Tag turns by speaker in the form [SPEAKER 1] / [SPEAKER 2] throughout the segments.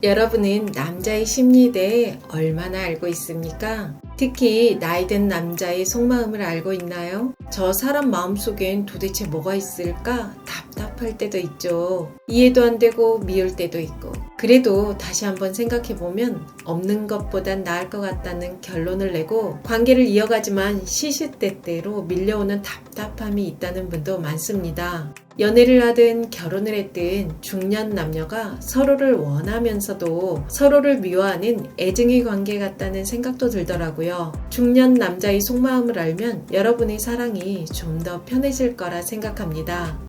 [SPEAKER 1] 여러분은 남자의 심리에 대해 얼마나 알고 있습니까? 특히 나이든 남자의 속마음을 알고 있나요? 저 사람 마음속엔 도대체 뭐가 있을까? 답답할 때도 있죠. 이해도 안 되고 미울 때도 있고. 그래도 다시 한번 생각해보면 없는 것보단 나을 것 같다는 결론을 내고 관계를 이어가지만 시시때때로 밀려오는 답답함이 있다는 분도 많습니다. 연애를 하든 결혼을 했든 중년 남녀가 서로를 원하면서도 서로를 미워하는 애증의 관계 같다는 생각도 들더라고요. 중년 남자의 속마음을 알면 여러분의 사랑이 좀 더 편해질 거라 생각합니다.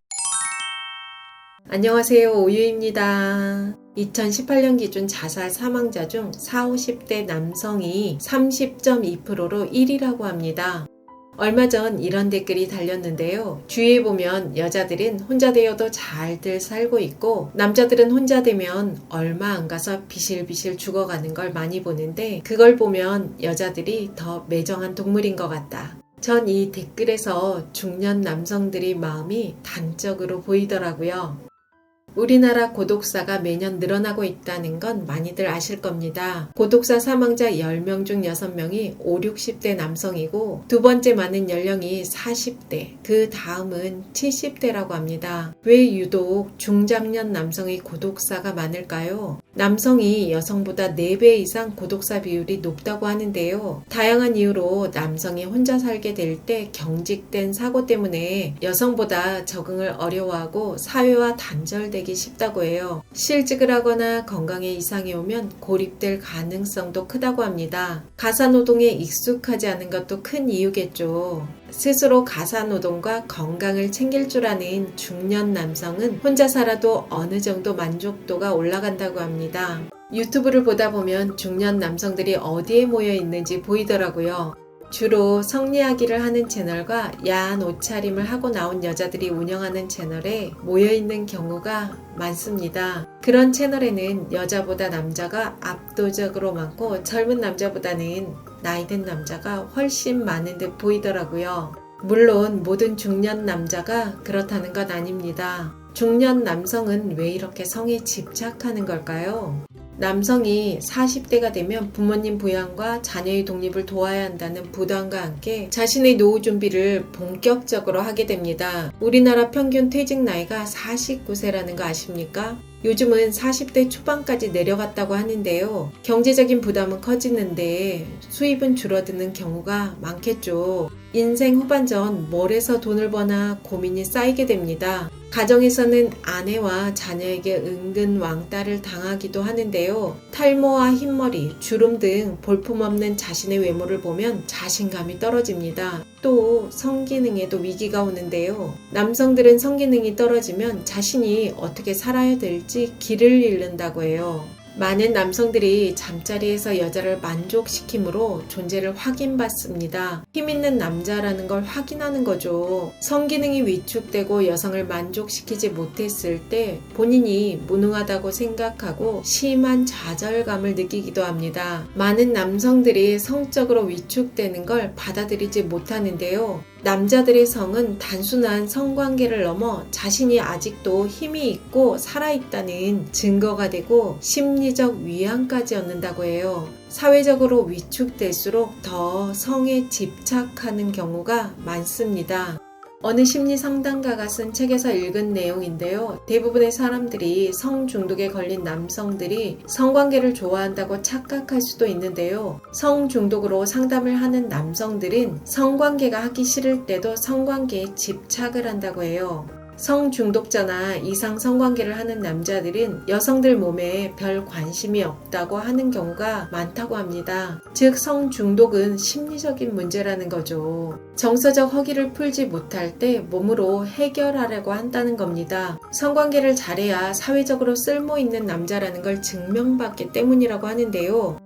[SPEAKER 1] 안녕하세요, 오유입니다. 2018년 기준 자살 사망자 중 40, 50대 남성이 30.2%로 1위라고 합니다. 얼마 전 이런 댓글이 달렸는데요. 주위에 보면 여자들은 혼자 되어도 잘들 살고 있고 남자들은 혼자 되면 얼마 안 가서 비실비실 죽어가는 걸 많이 보는데 그걸 보면 여자들이 더 매정한 동물인 것 같다. 전 이 댓글에서 중년 남성들의 마음이 단적으로 보이더라고요. 우리나라 고독사가 매년 늘어나고 있다는 건 많이들 아실 겁니다. 고독사 사망자 10명 중 6명이 5, 60대 남성이고 두 번째 많은 연령이 40대, 그 다음은 70대라고 합니다. 왜 유독 중장년 남성의 고독사가 많을까요? 남성이 여성보다 4배 이상 고독사 비율이 높다고 하는데요. 다양한 이유로 남성이 혼자 살게 될 때 경직된 사고 때문에 여성보다 적응을 어려워하고 사회와 단절되기 쉽다고 해요. 실직을 하거나 건강에 이상이 오면 고립될 가능성도 크다고 합니다. 가사노동에 익숙하지 않은 것도 큰 이유겠죠. 스스로 가사노동과 건강을 챙길 줄 아는 중년 남성은 혼자 살아도 어느 정도 만족도가 올라간다고 합니다. 유튜브를 보다 보면 중년 남성들이 어디에 모여 있는지 보이더라고요. 주로 성리야기를 하는 채널과 야한 옷차림을 하고 나온 여자들이 운영하는 채널에 모여있는 경우가 많습니다. 그런 채널에는 여자보다 남자가 압도적으로 많고 젊은 남자보다는 나이든 남자가 훨씬 많은 듯 보이더라고요. 물론 모든 중년 남자가 그렇다는 건 아닙니다. 중년 남성은 왜 이렇게 성에 집착하는 걸까요? 남성이 40대가 되면 부모님 부양과 자녀의 독립을 도와야 한다는 부담과 함께 자신의 노후 준비를 본격적으로 하게 됩니다. 우리나라 평균 퇴직 나이가 49세라는 거 아십니까? 요즘은 40대 초반까지 내려갔다고 하는데요. 경제적인 부담은 커지는데 수입은 줄어드는 경우가 많겠죠. 인생 후반전 뭘 해서 돈을 버나 고민이 쌓이게 됩니다. 가정에서는 아내와 자녀에게 은근 왕따를 당하기도 하는데요. 탈모와 흰머리, 주름 등 볼품없는 자신의 외모를 보면 자신감이 떨어집니다. 또 성기능에도 위기가 오는데요. 남성들은 성기능이 떨어지면 자신이 어떻게 살아야 될지 길을 잃는다고 해요. 많은 남성들이 잠자리에서 여자를 만족시킴으로 존재를 확인받습니다. 힘있는 남자라는 걸 확인하는 거죠. 성기능이 위축되고 여성을 만족시키지 못했을 때 본인이 무능하다고 생각하고 심한 좌절감을 느끼기도 합니다. 많은 남성들이 성적으로 위축되는 걸 받아들이지 못하는데요. 남자들의 성은 단순한 성관계를 넘어 자신이 아직도 힘이 있고 살아있다는 증거가 되고 심리적 위안까지 얻는다고 해요. 사회적으로 위축될수록 더 성에 집착하는 경우가 많습니다. 어느 심리 상담가가 쓴 책에서 읽은 내용인데요. 대부분의 사람들이 성 중독에 걸린 남성들이 성관계를 좋아한다고 착각할 수도 있는데요. 성 중독으로 상담을 하는 남성들은 성관계가 하기 싫을 때도 성관계에 집착을 한다고 해요. 성중독자나 이상 성관계를 하는 남자들은 여성들 몸에 별 관심이 없다고 하는 경우가 많다고 합니다. 즉 성중독은 심리적인 문제라는 거죠. 정서적 허기를 풀지 못할 때 몸으로 해결하려고 한다는 겁니다. 성관계를 잘해야 사회적으로 쓸모있는 남자라는 걸 증명받기 때문이라고 하는데요.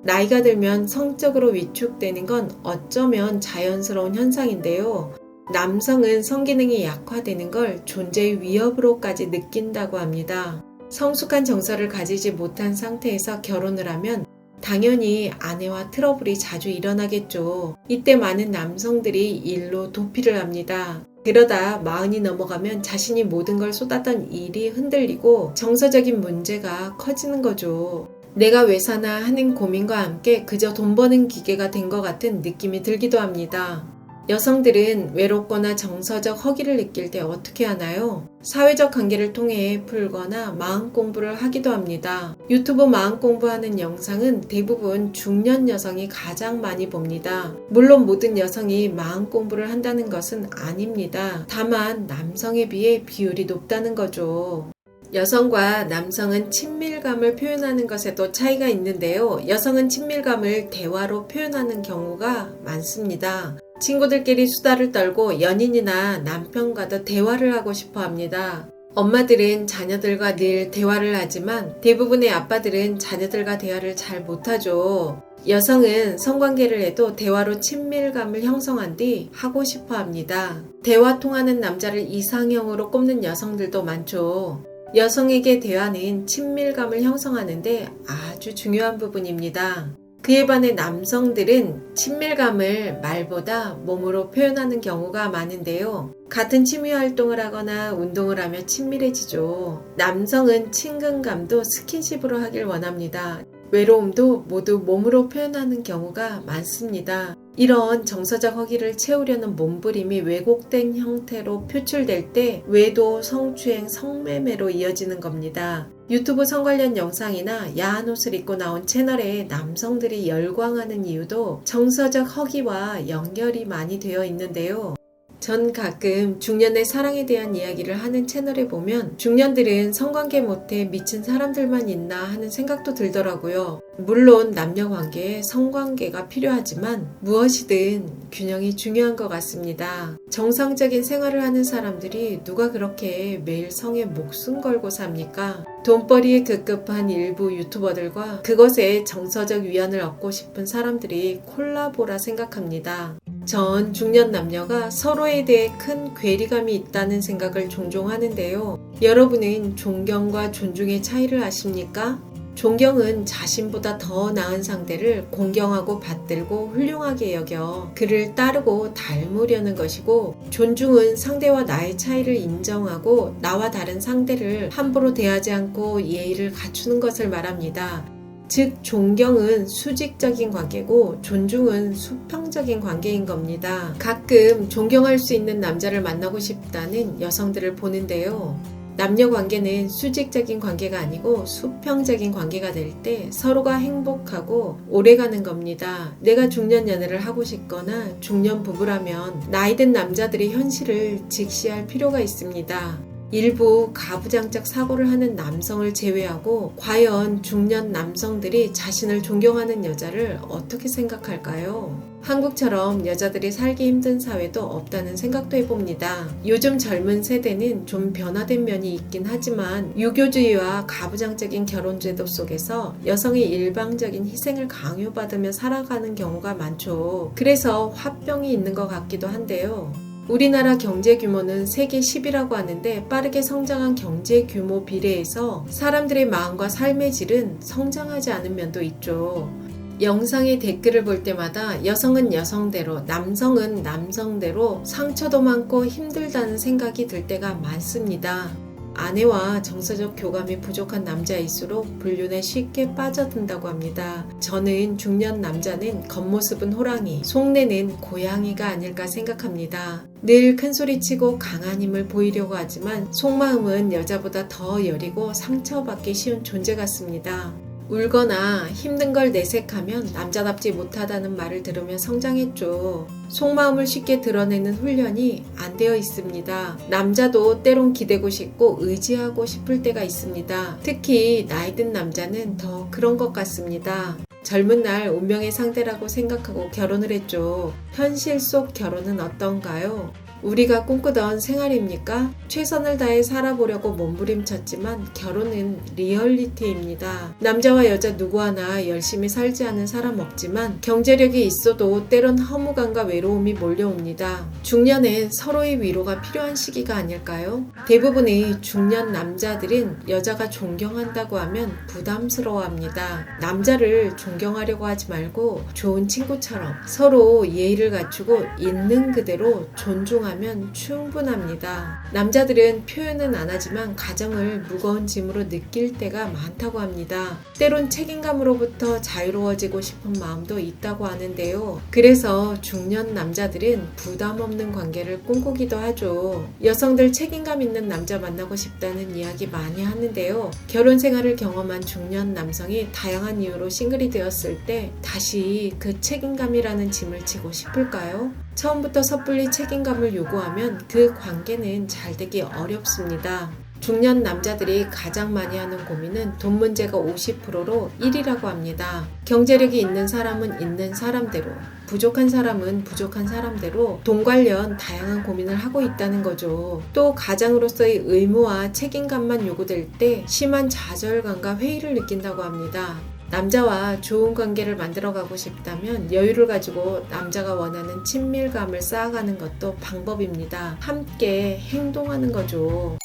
[SPEAKER 1] 나이가 들면 성적으로 위축되는 건 어쩌면 자연스러운 현상인데요. 남성은 성기능이 약화되는 걸 존재의 위협으로까지 느낀다고 합니다. 성숙한 정서를 가지지 못한 상태에서 결혼을 하면 당연히 아내와 트러블이 자주 일어나겠죠. 이때 많은 남성들이 일로 도피를 합니다. 그러다 마흔이 넘어가면 자신이 모든 걸 쏟았던 일이 흔들리고 정서적인 문제가 커지는 거죠. 내가 왜 사나 하는 고민과 함께 그저 돈 버는 기계가 된 것 같은 느낌이 들기도 합니다. 여성들은 외롭거나 정서적 허기를 느낄 때 어떻게 하나요? 사회적 관계를 통해 풀거나 마음 공부를 하기도 합니다. 유튜브 마음 공부하는 영상은 대부분 중년 여성이 가장 많이 봅니다. 물론 모든 여성이 마음 공부를 한다는 것은 아닙니다. 다만 남성에 비해 비율이 높다는 거죠. 여성과 남성은 친밀감을 표현하는 것에도 차이가 있는데요. 여성은 친밀감을 대화로 표현하는 경우가 많습니다. 친구들끼리 수다를 떨고 연인이나 남편과도 대화를 하고 싶어 합니다. 엄마들은 자녀들과 늘 대화를 하지만 대부분의 아빠들은 자녀들과 대화를 잘 못하죠. 여성은 성관계를 해도 대화로 친밀감을 형성한 뒤 하고 싶어 합니다. 대화 통하는 남자를 이상형으로 꼽는 여성들도 많죠. 여성에게 대화는 친밀감을 형성하는데 아주 중요한 부분입니다. 그에 반해 남성들은 친밀감을 말보다 몸으로 표현하는 경우가 많은데요. 같은 취미 활동을 하거나 운동을 하며 친밀해지죠. 남성은 친근감도 스킨십으로 하길 원합니다. 외로움도 모두 몸으로 표현하는 경우가 많습니다. 이런 정서적 허기를 채우려는 몸부림이 왜곡된 형태로 표출될 때 외도, 성추행, 성매매로 이어지는 겁니다. 유튜브 성 관련 영상이나 야한 옷을 입고 나온 채널에 남성들이 열광하는 이유도 정서적 허기와 연결이 많이 되어 있는데요. 전 가끔 중년의 사랑에 대한 이야기를 하는 채널에 보면 중년들은 성관계 못해 미친 사람들만 있나 하는 생각도 들더라고요. 물론 남녀 관계에 성관계가 필요하지만 무엇이든 균형이 중요한 것 같습니다. 정상적인 생활을 하는 사람들이 누가 그렇게 매일 성에 목숨 걸고 삽니까? 돈벌이에 급급한 일부 유튜버들과 그것에 정서적 위안을 얻고 싶은 사람들이 콜라보라 생각합니다. 전 중년 남녀가 서로에 대해 큰 괴리감이 있다는 생각을 종종 하는데요. 여러분은 존경과 존중의 차이를 아십니까? 존경은 자신보다 더 나은 상대를 공경하고 받들고 훌륭하게 여겨 그를 따르고 닮으려는 것이고, 존중은 상대와 나의 차이를 인정하고 나와 다른 상대를 함부로 대하지 않고 예의를 갖추는 것을 말합니다. 즉 존경은 수직적인 관계고 존중은 수평적인 관계인 겁니다. 가끔 존경할 수 있는 남자를 만나고 싶다는 여성들을 보는데요. 남녀 관계는 수직적인 관계가 아니고 수평적인 관계가 될 때 서로가 행복하고 오래가는 겁니다. 내가 중년 연애를 하고 싶거나 중년 부부라면 나이든 남자들의 현실을 직시할 필요가 있습니다. 일부 가부장적 사고를 하는 남성을 제외하고 과연 중년 남성들이 자신을 존경하는 여자를 어떻게 생각할까요? 한국처럼 여자들이 살기 힘든 사회도 없다는 생각도 해봅니다. 요즘 젊은 세대는 좀 변화된 면이 있긴 하지만 유교주의와 가부장적인 결혼제도 속에서 여성의 일방적인 희생을 강요받으며 살아가는 경우가 많죠. 그래서 화병이 있는 것 같기도 한데요. 우리나라 경제 규모는 세계 10위라고 하는데 빠르게 성장한 경제 규모 비례해서 사람들의 마음과 삶의 질은 성장하지 않은 면도 있죠. 영상의 댓글을 볼 때마다 여성은 여성대로, 남성은 남성대로 상처도 많고 힘들다는 생각이 들 때가 많습니다. 아내와 정서적 교감이 부족한 남자일수록 불륜에 쉽게 빠져든다고 합니다. 저는 중년 남자는 겉모습은 호랑이, 속내는 고양이가 아닐까 생각합니다. 늘 큰소리치고 강한 힘을 보이려고 하지만 속마음은 여자보다 더 여리고 상처받기 쉬운 존재 같습니다. 울거나 힘든 걸 내색하면 남자답지 못하다는 말을 들으며 성장했죠. 속마음을 쉽게 드러내는 훈련이 안 되어 있습니다. 남자도 때론 기대고 싶고 의지하고 싶을 때가 있습니다. 특히 나이 든 남자는 더 그런 것 같습니다. 젊은 날 운명의 상대라고 생각하고 결혼을 했죠. 현실 속 결혼은 어떤가요? 우리가 꿈꾸던 생활입니까? 최선을 다해 살아보려고 몸부림쳤지만 결혼은 리얼리티입니다. 남자와 여자 누구 하나 열심히 살지 않은 사람 없지만 경제력이 있어도 때론 허무감과 외로움이 몰려옵니다. 중년엔 서로의 위로가 필요한 시기가 아닐까요? 대부분의 중년 남자들은 여자가 존경한다고 하면 부담스러워합니다. 남자를 존경하려고 하지 말고 좋은 친구처럼 서로 예의를 갖추고 있는 그대로 존중하며 하면 충분합니다. 남자들은 표현은 안 하지만 가정을 무거운 짐으로 느낄 때가 많다고 합니다. 때론 책임감으로부터 자유로워지고 싶은 마음도 있다고 하는데요. 그래서 중년 남자들은 부담 없는 관계를 꿈꾸기도 하죠. 여성들 책임감 있는 남자 만나고 싶다는 이야기 많이 하는데요. 결혼 생활을 경험한 중년 남성이 다양한 이유로 싱글이 되었을 때 다시 그 책임감이라는 짐을 지고 싶을까요? 처음부터 섣불리 책임감을 요구하면 그 관계는 잘 되기 어렵습니다. 중년 남자들이 가장 많이 하는 고민은 돈 문제가 50%로 1위라고 합니다. 경제력이 있는 사람은 있는 사람대로, 부족한 사람은 부족한 사람대로 돈 관련 다양한 고민을 하고 있다는 거죠. 또 가장으로서의 의무와 책임감만 요구될 때 심한 좌절감과 회의를 느낀다고 합니다. 남자와 좋은 관계를 만들어가고 싶다면 여유를 가지고 남자가 원하는 친밀감을 쌓아가는 것도 방법입니다. 함께 행동하는 거죠.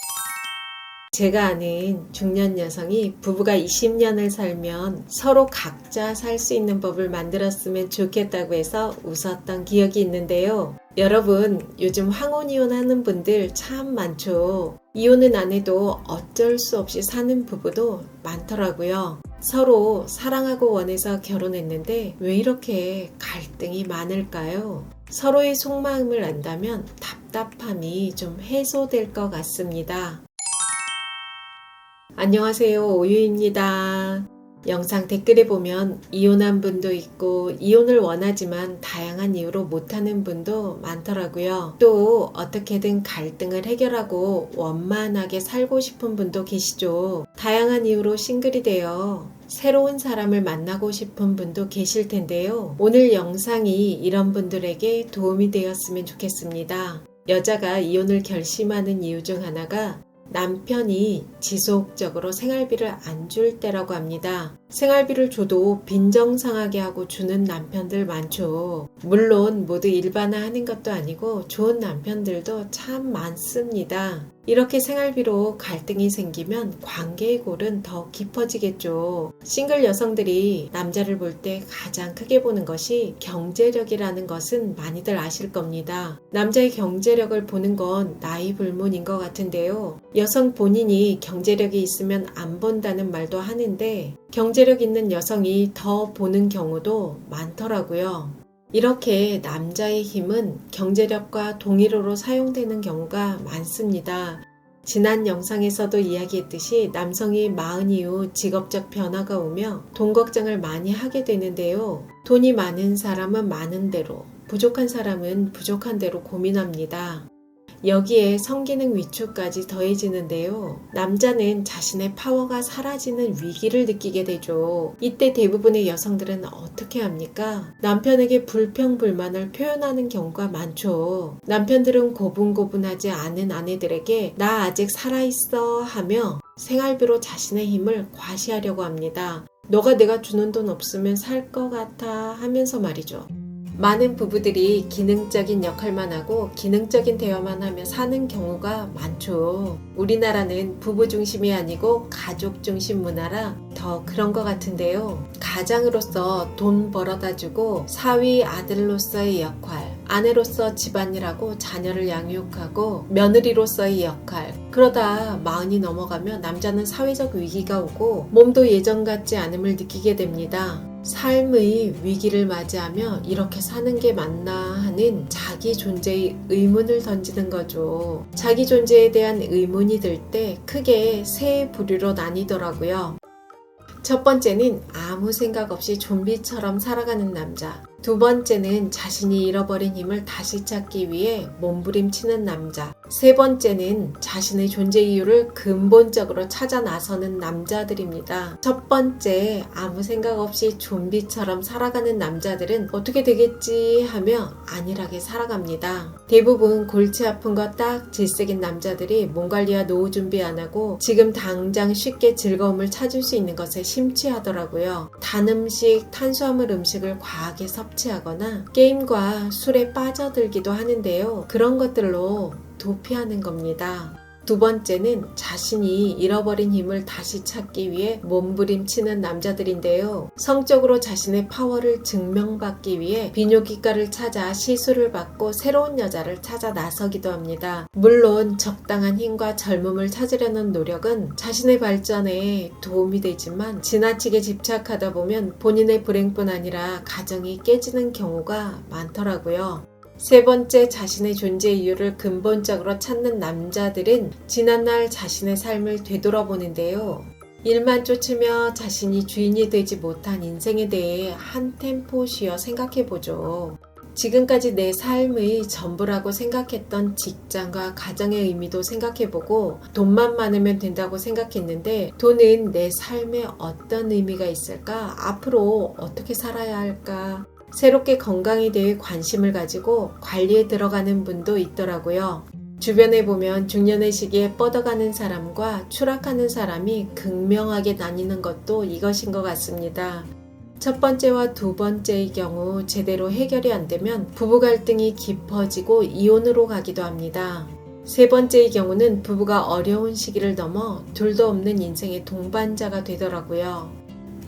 [SPEAKER 1] 제가 아는 중년 여성이 부부가 20년을 살면 서로 각자 살 수 있는 법을 만들었으면 좋겠다고 해서 웃었던 기억이 있는데요. 여러분, 요즘 황혼 이혼하는 분들 참 많죠. 이혼은 안 해도 어쩔 수 없이 사는 부부도 많더라고요. 서로 사랑하고 원해서 결혼했는데 왜 이렇게 갈등이 많을까요? 서로의 속마음을 안다면 답답함이 좀 해소될 것 같습니다. 안녕하세요, 오유입니다. 영상 댓글에 보면 이혼한 분도 있고 이혼을 원하지만 다양한 이유로 못하는 분도 많더라고요. 또 어떻게든 갈등을 해결하고 원만하게 살고 싶은 분도 계시죠. 다양한 이유로 싱글이 되어 새로운 사람을 만나고 싶은 분도 계실 텐데요. 오늘 영상이 이런 분들에게 도움이 되었으면 좋겠습니다. 여자가 이혼을 결심하는 이유 중 하나가 남편이 지속적으로 생활비를 안 줄 때라고 합니다. 생활비를 줘도 빈정상하게 하고 주는 남편들 많죠. 물론 모두 일반화하는 것도 아니고 좋은 남편들도 참 많습니다. 이렇게 생활비로 갈등이 생기면 관계의 골은 더 깊어지겠죠. 싱글 여성들이 남자를 볼 때 가장 크게 보는 것이 경제력이라는 것은 많이들 아실 겁니다. 남자의 경제력을 보는 건 나이 불문인 것 같은데요. 여성 본인이 경제력이 있으면 안 본다는 말도 하는데 경제력 있는 여성이 더 보는 경우도 많더라고요. 이렇게 남자의 힘은 경제력과 동일호로 사용되는 경우가 많습니다. 지난 영상에서도 이야기했듯이 남성이 40 이후 직업적 변화가 오며 돈 걱정을 많이 하게 되는데요. 돈이 많은 사람은 많은 대로, 부족한 사람은 부족한 대로 고민합니다. 여기에 성기능 위축까지 더해지는데요. 남자는 자신의 파워가 사라지는 위기를 느끼게 되죠. 이때 대부분의 여성들은 어떻게 합니까? 남편에게 불평불만을 표현하는 경우가 많죠. 남편들은 고분고분하지 않은 아내들에게 나 아직 살아있어 하며 생활비로 자신의 힘을 과시하려고 합니다. 너가 내가 주는 돈 없으면 살 것 같아 하면서 말이죠. 많은 부부들이 기능적인 역할만 하고 기능적인 대화만 하며 사는 경우가 많죠. 우리나라는 부부 중심이 아니고 가족 중심 문화라 더 그런 것 같은데요. 가장으로서 돈 벌어다 주고 사위 아들로서의 역할, 아내로서 집안일하고 자녀를 양육하고 며느리로서의 역할, 그러다 40이 넘어가면 남자는 사회적 위기가 오고 몸도 예전 같지 않음을 느끼게 됩니다. 삶의 위기를 맞이하며 이렇게 사는 게 맞나 하는 자기 존재의 의문을 던지는 거죠. 자기 존재에 대한 의문이 들 때 크게 세 부류로 나뉘더라고요. 첫 번째는 아무 생각 없이 좀비처럼 살아가는 남자. 두 번째는 자신이 잃어버린 힘을 다시 찾기 위해 몸부림치는 남자. 세 번째는 자신의 존재 이유를 근본적으로 찾아 나서는 남자들입니다. 첫 번째, 아무 생각 없이 좀비처럼 살아가는 남자들은 어떻게 되겠지 하며 안일하게 살아갑니다. 대부분 골치 아픈 거 딱 질색인 남자들이 몸 관리와 노후 준비 안 하고 지금 당장 쉽게 즐거움을 찾을 수 있는 것에 심취하더라고요. 단 음식, 탄수화물 음식을 과하게 섭취하거나 게임과 술에 빠져들기도 하는데요. 그런 것들로 도피하는 겁니다. 두 번째는 자신이 잃어버린 힘을 다시 찾기 위해 몸부림치는 남자들인데요. 성적으로 자신의 파워를 증명받기 위해 비뇨기과를 찾아 시술을 받고 새로운 여자를 찾아 나서기도 합니다. 물론 적당한 힘과 젊음을 찾으려는 노력은 자신의 발전에 도움이 되지만 지나치게 집착하다 보면 본인의 불행뿐 아니라 가정이 깨지는 경우가 많더라고요. 세 번째, 자신의 존재 이유를 근본적으로 찾는 남자들은 지난날 자신의 삶을 되돌아보는데요. 일만 쫓으며 자신이 주인이 되지 못한 인생에 대해 한 템포 쉬어 생각해보죠. 지금까지 내 삶의 전부라고 생각했던 직장과 가정의 의미도 생각해보고 돈만 많으면 된다고 생각했는데 돈은 내 삶에 어떤 의미가 있을까? 앞으로 어떻게 살아야 할까? 새롭게 건강에 대해 관심을 가지고 관리에 들어가는 분도 있더라고요. 주변에 보면 중년의 시기에 뻗어가는 사람과 추락하는 사람이 극명하게 나뉘는 것도 이것인 것 같습니다. 첫 번째와 두 번째의 경우 제대로 해결이 안 되면 부부 갈등이 깊어지고 이혼으로 가기도 합니다. 세 번째의 경우는 부부가 어려운 시기를 넘어 둘도 없는 인생의 동반자가 되더라고요.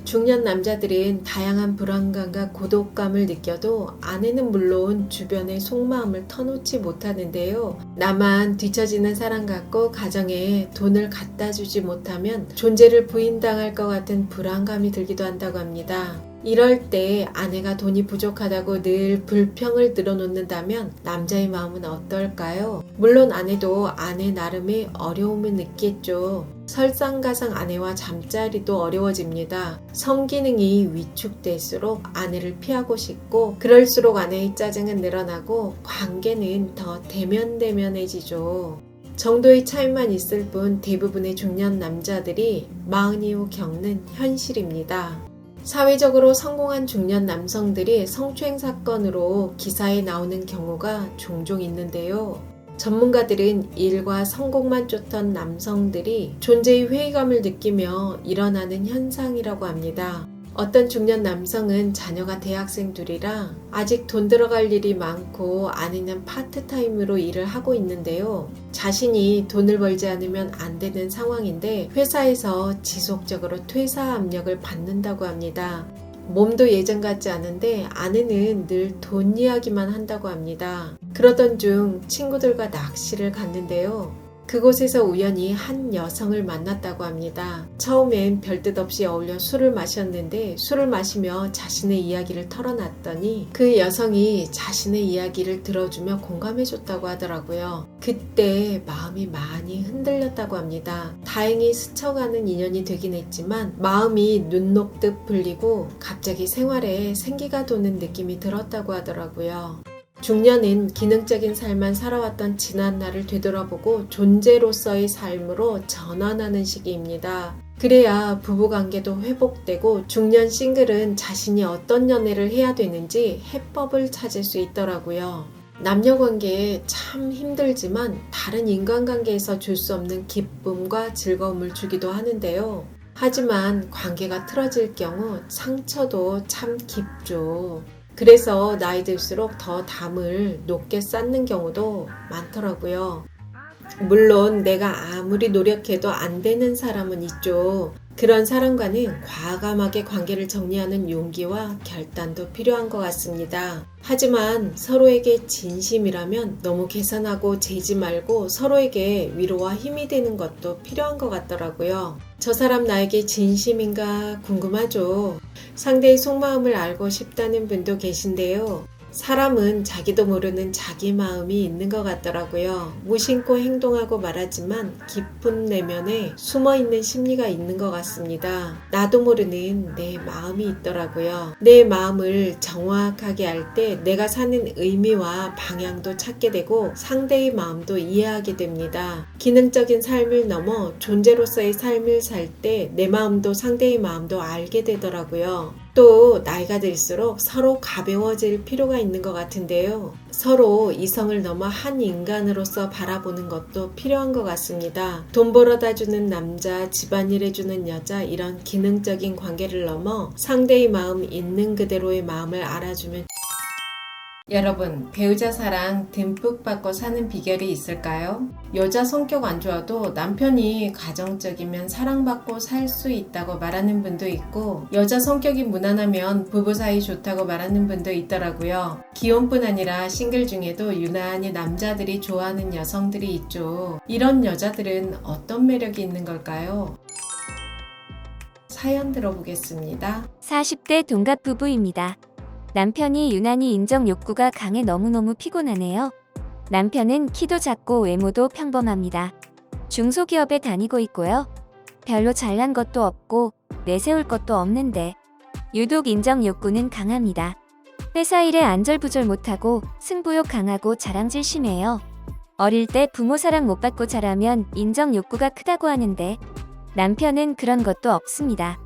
[SPEAKER 1] 중년 남자들은 다양한 불안감과 고독감을 느껴도 아내는 물론 주변의 속마음을 터놓지 못하는데요. 나만 뒤처지는 사람 같고 가정에 돈을 갖다 주지 못하면 존재를 부인당할 것 같은 불안감이 들기도 한다고 합니다. 이럴 때 아내가 돈이 부족하다고 늘 불평을 늘어놓는다면 남자의 마음은 어떨까요? 물론 아내도 아내 나름의 어려움을 느끼겠죠. 설상가상 아내와 잠자리도 어려워집니다. 성기능이 위축될수록 아내를 피하고 싶고 그럴수록 아내의 짜증은 늘어나고 관계는 더 대면대면해지죠. 정도의 차이만 있을 뿐 대부분의 중년 남자들이 40 이후 겪는 현실입니다. 사회적으로 성공한 중년 남성들이 성추행 사건으로 기사에 나오는 경우가 종종 있는데요. 전문가들은 일과 성공만 쫓던 남성들이 존재의 회의감을 느끼며 일어나는 현상이라고 합니다. 어떤 중년 남성은 자녀가 대학생 둘이라 아직 돈 들어갈 일이 많고 아내는 파트타임으로 일을 하고 있는데요. 자신이 돈을 벌지 않으면 안 되는 상황인데 회사에서 지속적으로 퇴사 압력을 받는다고 합니다. 몸도 예전 같지 않은데 아내는 늘 돈 이야기만 한다고 합니다. 그러던 중 친구들과 낚시를 갔는데요. 그곳에서 우연히 한 여성을 만났다고 합니다. 처음엔 별뜻 없이 어울려 술을 마셨는데 술을 마시며 자신의 이야기를 털어놨더니 그 여성이 자신의 이야기를 들어주며 공감해줬다고 하더라고요. 그때 마음이 많이 흔들렸다고 합니다. 다행히 스쳐가는 인연이 되긴 했지만 마음이 눈 녹듯 불리고 갑자기 생활에 생기가 도는 느낌이 들었다고 하더라고요. 중년은 기능적인 삶만 살아왔던 지난 날을 되돌아보고 존재로서의 삶으로 전환하는 시기입니다. 그래야 부부관계도 회복되고 중년 싱글은 자신이 어떤 연애를 해야 되는지 해법을 찾을 수 있더라고요. 남녀관계에 참 힘들지만 다른 인간관계에서 줄 수 없는 기쁨과 즐거움을 주기도 하는데요. 하지만 관계가 틀어질 경우 상처도 참 깊죠. 그래서 나이 들수록 더 담을 높게 쌓는 경우도 많더라고요. 물론 내가 아무리 노력해도 안 되는 사람은 있죠. 그런 사람과는 과감하게 관계를 정리하는 용기와 결단도 필요한 것 같습니다. 하지만 서로에게 진심이라면 너무 계산하고 재지 말고 서로에게 위로와 힘이 되는 것도 필요한 것 같더라고요. 저 사람 나에게 진심인가 궁금하죠. 상대의 속마음을 알고 싶다는 분도 계신데요. 사람은 자기도 모르는 자기 마음이 있는 것 같더라고요. 무심코 행동하고 말하지만 깊은 내면에 숨어있는 심리가 있는 것 같습니다. 나도 모르는 내 마음이 있더라고요. 내 마음을 정확하게 알 때 내가 사는 의미와 방향도 찾게 되고 상대의 마음도 이해하게 됩니다. 기능적인 삶을 넘어 존재로서의 삶을 살 때 내 마음도 상대의 마음도 알게 되더라고요. 또 나이가 들수록 서로 가벼워질 필요가 있는 것 같은데요. 서로 이성을 넘어 한 인간으로서 바라보는 것도 필요한 것 같습니다. 돈 벌어다 주는 남자, 집안일 해주는 여자 이런 기능적인 관계를 넘어 상대의 마음 있는 그대로의 마음을 알아주면 여러분, 배우자 사랑 듬뿍 받고 사는 비결이 있을까요? 여자 성격 안 좋아도 남편이 가정적이면 사랑받고 살 수 있다고 말하는 분도 있고, 여자 성격이 무난하면 부부 사이 좋다고 말하는 분도 있더라고요. 기혼뿐 아니라 싱글 중에도 유난히 남자들이 좋아하는 여성들이 있죠. 이런 여자들은 어떤 매력이 있는 걸까요? 사연 들어보겠습니다.
[SPEAKER 2] 40대 동갑 부부입니다. 남편이 유난히 인정 욕구가 강해 너무너무 피곤하네요. 남편은 키도 작고 외모도 평범합니다. 중소기업에 다니고 있고요. 별로 잘난 것도 없고 내세울 것도 없는데 유독 인정 욕구는 강합니다. 회사 일에 안절부절 못하고 승부욕 강하고 자랑질 심해요. 어릴 때 부모 사랑 못 받고 자라면 인정 욕구가 크다고 하는데 남편은 그런 것도 없습니다.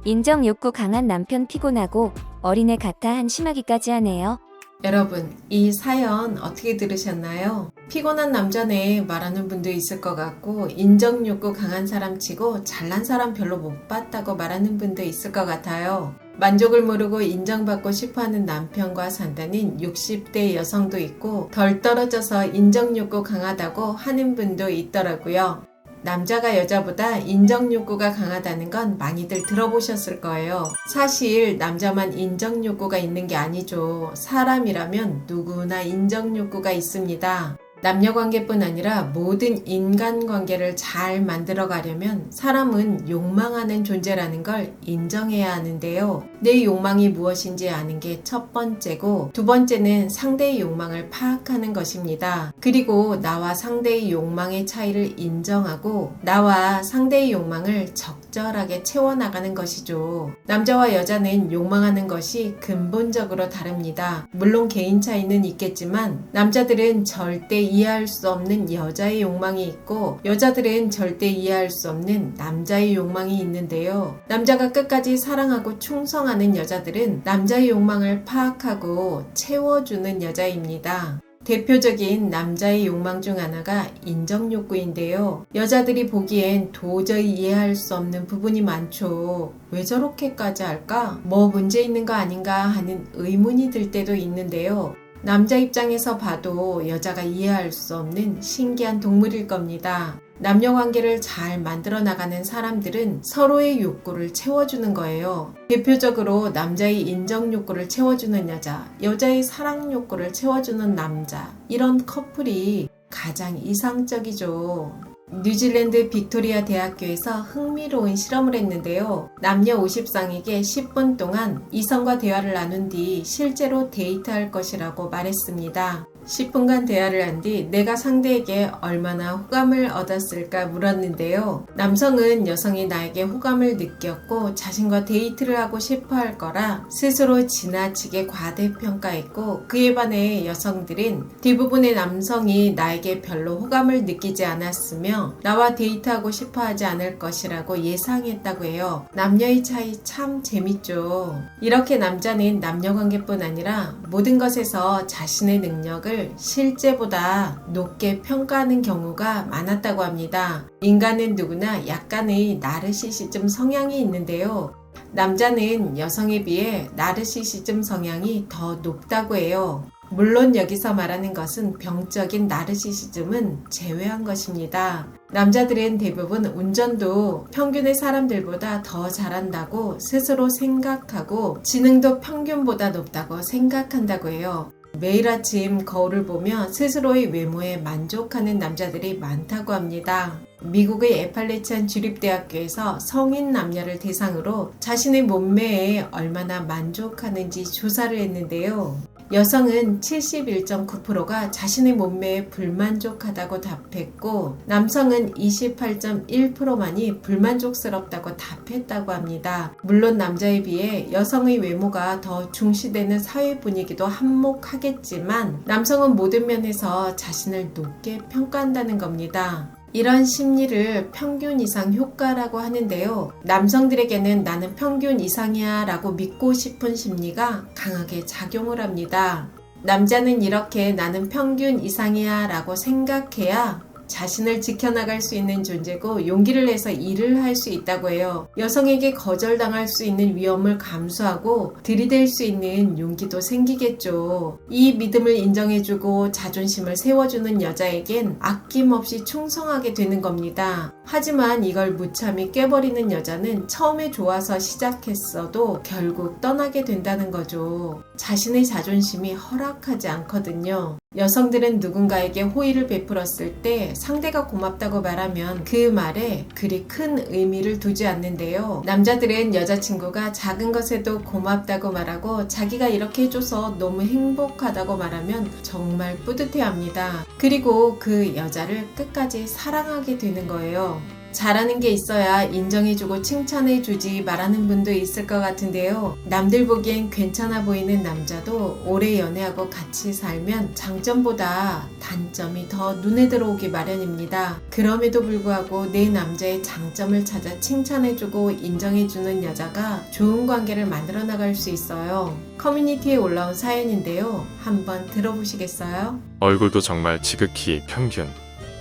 [SPEAKER 2] 인정 욕구 강한 남편 피곤하고 어린애 같아 한심하기까지 하네요.
[SPEAKER 1] 여러분, 이 사연 어떻게 들으셨나요? 피곤한 남자네 말하는 분도 있을 것 같고, 인정 욕구 강한 사람 치고 잘난 사람 별로 못 봤다고 말하는 분도 있을 것 같아요. 만족을 모르고 인정받고 싶어하는 남편과 산다는 60대 여성도 있고, 덜 떨어져서 인정 욕구 강하다고 하는 분도 있더라고요. 남자가 여자보다 인정 욕구가 강하다는 건 많이들 들어보셨을 거예요. 사실 남자만 인정 욕구가 있는 게 아니죠. 사람이라면 누구나 인정 욕구가 있습니다. 남녀 관계뿐 아니라 모든 인간 관계를 잘 만들어 가려면 사람은 욕망하는 존재라는 걸 인정해야 하는데요. 내 욕망이 무엇인지 아는 게 첫 번째고, 두 번째는 상대의 욕망을 파악하는 것입니다. 그리고 나와 상대의 욕망의 차이를 인정하고 나와 상대의 욕망을 적절하게 채워나가는 것이죠. 남자와 여자는 욕망하는 것이 근본적으로 다릅니다. 물론 개인 차이는 있겠지만 남자들은 절대 이해할 수 없는 여자의 욕망이 있고, 여자들은 절대 이해할 수 없는 남자의 욕망이 있는데요. 남자가 끝까지 사랑하고 충성하는 여자들은 남자의 욕망을 파악하고 채워주는 여자입니다. 대표적인 남자의 욕망 중 하나가 인정 욕구인데요. 여자들이 보기엔 도저히 이해할 수 없는 부분이 많죠. 왜 저렇게까지 할까? 뭐 문제 있는 거 아닌가 하는 의문이 들 때도 있는데요. 남자 입장에서 봐도 여자가 이해할 수 없는 신기한 동물일 겁니다. 남녀 관계를 잘 만들어 나가는 사람들은 서로의 욕구를 채워주는 거예요. 대표적으로 남자의 인정 욕구를 채워주는 여자, 여자의 사랑 욕구를 채워주는 남자, 이런 커플이 가장 이상적이죠. 뉴질랜드 빅토리아 대학교에서 흥미로운 실험을 했는데요. 남녀 50쌍에게 10분 동안 이성과 대화를 나눈 뒤 실제로 데이트할 것이라고 말했습니다. 10분간 대화를 한 뒤 내가 상대에게 얼마나 호감을 얻었을까 물었는데요. 남성은 여성이 나에게 호감을 느꼈고 자신과 데이트를 하고 싶어 할 거라 스스로 지나치게 과대평가했고, 그에 반해 여성들은 대부분의 남성이 나에게 별로 호감을 느끼지 않았으며 나와 데이트하고 싶어 하지 않을 것이라고 예상했다고 해요. 남녀의 차이 참 재밌죠. 이렇게 남자는 남녀관계뿐 아니라 모든 것에서 자신의 능력을 실제보다 높게 평가하는 경우가 많았다고 합니다. 인간은 누구나 약간의 나르시시즘 성향이 있는데요. 남자는 여성에 비해 나르시시즘 성향이 더 높다고 해요. 물론 여기서 말하는 것은 병적인 나르시시즘은 제외한 것입니다. 남자들은 대부분 운전도 평균의 사람들보다 더 잘한다고 스스로 생각하고 지능도 평균보다 높다고 생각한다고 해요. 매일 아침 거울을 보며 스스로의 외모에 만족하는 남자들이 많다고 합니다. 미국의 에팔레치안 주립대학교에서 성인 남녀를 대상으로 자신의 몸매에 얼마나 만족하는지 조사를 했는데요. 여성은 71.9%가 자신의 몸매에 불만족하다고 답했고, 남성은 28.1%만이 불만족스럽다고 답했다고 합니다. 물론 남자에 비해 여성의 외모가 더 중시되는 사회 분위기도 한몫하겠지만 남성은 모든 면에서 자신을 높게 평가한다는 겁니다. 이런 심리를 평균 이상 효과라고 하는데요. 남성들에게는 나는 평균 이상이야 라고 믿고 싶은 심리가 강하게 작용을 합니다. 남자는 이렇게 나는 평균 이상이야 라고 생각해야 자신을 지켜나갈 수 있는 존재고 용기를 내서 일을 할 수 있다고 해요. 여성에게 거절당할 수 있는 위험을 감수하고 들이댈 수 있는 용기도 생기겠죠. 이 믿음을 인정해주고 자존심을 세워주는 여자에겐 아낌없이 충성하게 되는 겁니다. 하지만 이걸 무참히 깨버리는 여자는 처음에 좋아서 시작했어도 결국 떠나게 된다는 거죠. 자신의 자존심이 허락하지 않거든요. 여성들은 누군가에게 호의를 베풀었을 때 상대가 고맙다고 말하면 그 말에 그리 큰 의미를 두지 않는데요. 남자들은 여자친구가 작은 것에도 고맙다고 말하고 자기가 이렇게 해줘서 너무 행복하다고 말하면 정말 뿌듯해합니다. 그리고 그 여자를 끝까지 사랑하게 되는 거예요. 잘하는 게 있어야 인정해주고 칭찬해주지 말하는 분도 있을 것 같은데요. 남들 보기엔 괜찮아 보이는 남자도 오래 연애하고 같이 살면 장점보다 단점이 더 눈에 들어오기 마련입니다. 그럼에도 불구하고 내 남자의 장점을 찾아 칭찬해주고 인정해주는 여자가 좋은 관계를 만들어 나갈 수 있어요. 커뮤니티에 올라온 사연인데요. 한번 들어보시겠어요?
[SPEAKER 3] 얼굴도 정말 지극히 평균,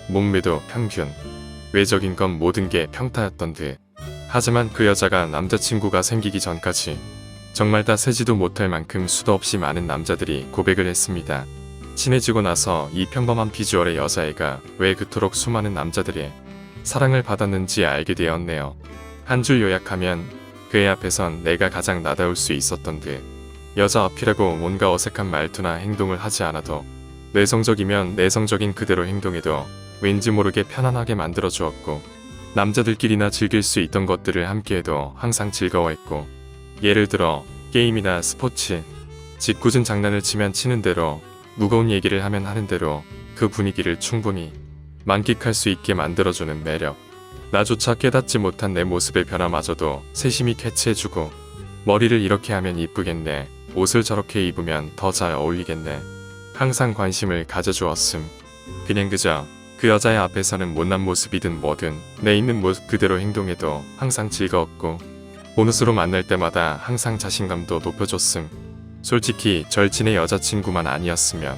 [SPEAKER 3] 몸매도 평균, 외적인 건 모든 게 평타였던 듯. 하지만 그 여자가 남자친구가 생기기 전까지 정말 다 세지도 못할 만큼 수도 없이 많은 남자들이 고백을 했습니다. 친해지고 나서 이 평범한 비주얼의 여자애가 왜 그토록 수많은 남자들의 사랑을 받았는지 알게 되었네요. 한 줄 요약하면 그의 앞에선 내가 가장 나다울 수 있었던 듯. 여자 어필하고 뭔가 어색한 말투나 행동을 하지 않아도 내성적이면 내성적인 그대로 행동해도 왠지 모르게 편안하게 만들어 주었고 남자들끼리나 즐길 수 있던 것들을 함께해도 항상 즐거워했고 예를 들어 게임이나 스포츠, 짓궂은 장난을 치면 치는 대로 무거운 얘기를 하면 하는 대로 그 분위기를 충분히 만끽할 수 있게 만들어주는 매력. 나조차 깨닫지 못한 내 모습의 변화마저도 세심히 캐치해주고 머리를 이렇게 하면 이쁘겠네, 옷을 저렇게 입으면 더 잘 어울리겠네, 항상 관심을 가져주었음. 그냥 그저 그 여자의 앞에서는 못난 모습이든 뭐든 내 있는 모습 그대로 행동해도 항상 즐거웠고 보너스로 만날 때마다 항상 자신감도 높여줬음. 솔직히 절친의 여자친구만 아니었으면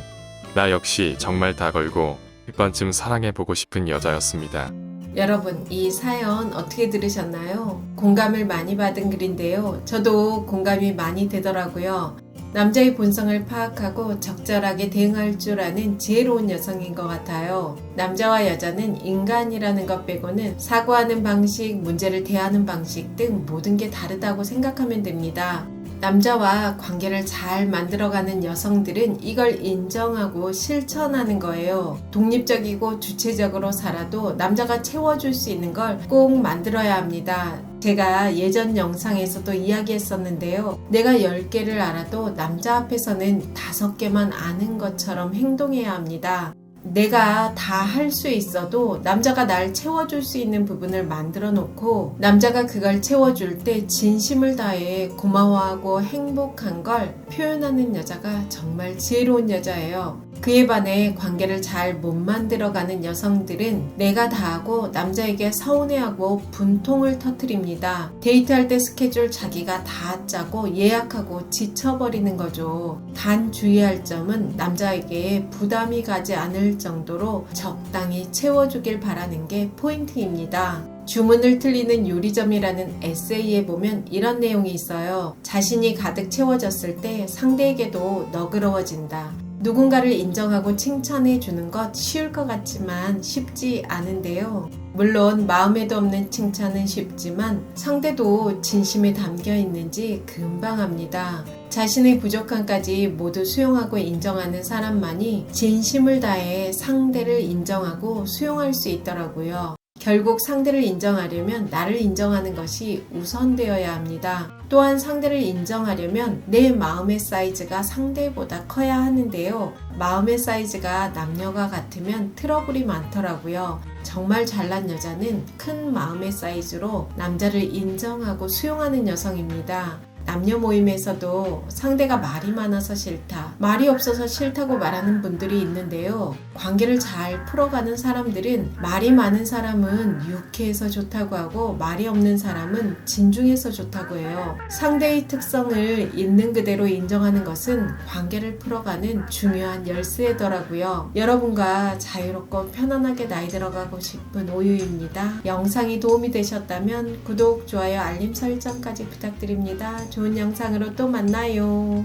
[SPEAKER 3] 나 역시 정말 다 걸고 1번쯤 사랑해보고 싶은 여자였습니다.
[SPEAKER 1] 여러분, 이 사연 어떻게 들으셨나요? 공감을 많이 받은 글인데요. 저도 공감이 많이 되더라고요. 남자의 본성을 파악하고 적절하게 대응할 줄 아는 지혜로운 여성인 것 같아요. 남자와 여자는 인간이라는 것 빼고는 사고하는 방식, 문제를 대하는 방식 등 모든 게 다르다고 생각하면 됩니다. 남자와 관계를 잘 만들어가는 여성들은 이걸 인정하고 실천하는 거예요. 독립적이고 주체적으로 살아도 남자가 채워줄 수 있는 걸 꼭 만들어야 합니다. 제가 예전 영상에서도 이야기했었는데요. 내가 10개를 알아도 남자 앞에서는 5개만 아는 것처럼 행동해야 합니다. 내가 다 할 수 있어도 남자가 날 채워줄 수 있는 부분을 만들어 놓고 남자가 그걸 채워줄 때 진심을 다해 고마워하고 행복한 걸 표현하는 여자가 정말 지혜로운 여자예요. 그에 반해 관계를 잘 못 만들어가는 여성들은 내가 다 하고 남자에게 서운해하고 분통을 터뜨립니다. 데이트할 때 스케줄 자기가 다 짜고 예약하고 지쳐버리는 거죠. 단 주의할 점은 남자에게 부담이 가지 않을 정도로 적당히 채워주길 바라는 게 포인트입니다. 주문을 틀리는 요리점이라는 에세이에 보면 이런 내용이 있어요. 자신이 가득 채워졌을 때 상대에게도 너그러워진다. 누군가를 인정하고 칭찬해 주는 것 쉬울 것 같지만 쉽지 않은데요. 물론 마음에도 없는 칭찬은 쉽지만 상대도 진심에 담겨 있는지 금방 압니다. 자신의 부족함까지 모두 수용하고 인정하는 사람만이 진심을 다해 상대를 인정하고 수용할 수 있더라고요. 결국 상대를 인정하려면 나를 인정하는 것이 우선되어야 합니다. 또한 상대를 인정하려면 내 마음의 사이즈가 상대보다 커야 하는데요. 마음의 사이즈가 남녀가 같으면 트러블이 많더라고요. 정말 잘난 여자는 큰 마음의 사이즈로 남자를 인정하고 수용하는 여성입니다. 남녀 모임에서도 상대가 말이 많아서 싫다, 말이 없어서 싫다고 말하는 분들이 있는데요. 관계를 잘 풀어가는 사람들은 말이 많은 사람은 유쾌해서 좋다고 하고 말이 없는 사람은 진중해서 좋다고 해요. 상대의 특성을 있는 그대로 인정하는 것은 관계를 풀어가는 중요한 열쇠더라고요. 여러분과 자유롭고 편안하게 나이 들어가고 싶은 오유입니다. 영상이 도움이 되셨다면 구독, 좋아요, 알림 설정까지 부탁드립니다. 좋은 영상으로 또 만나요.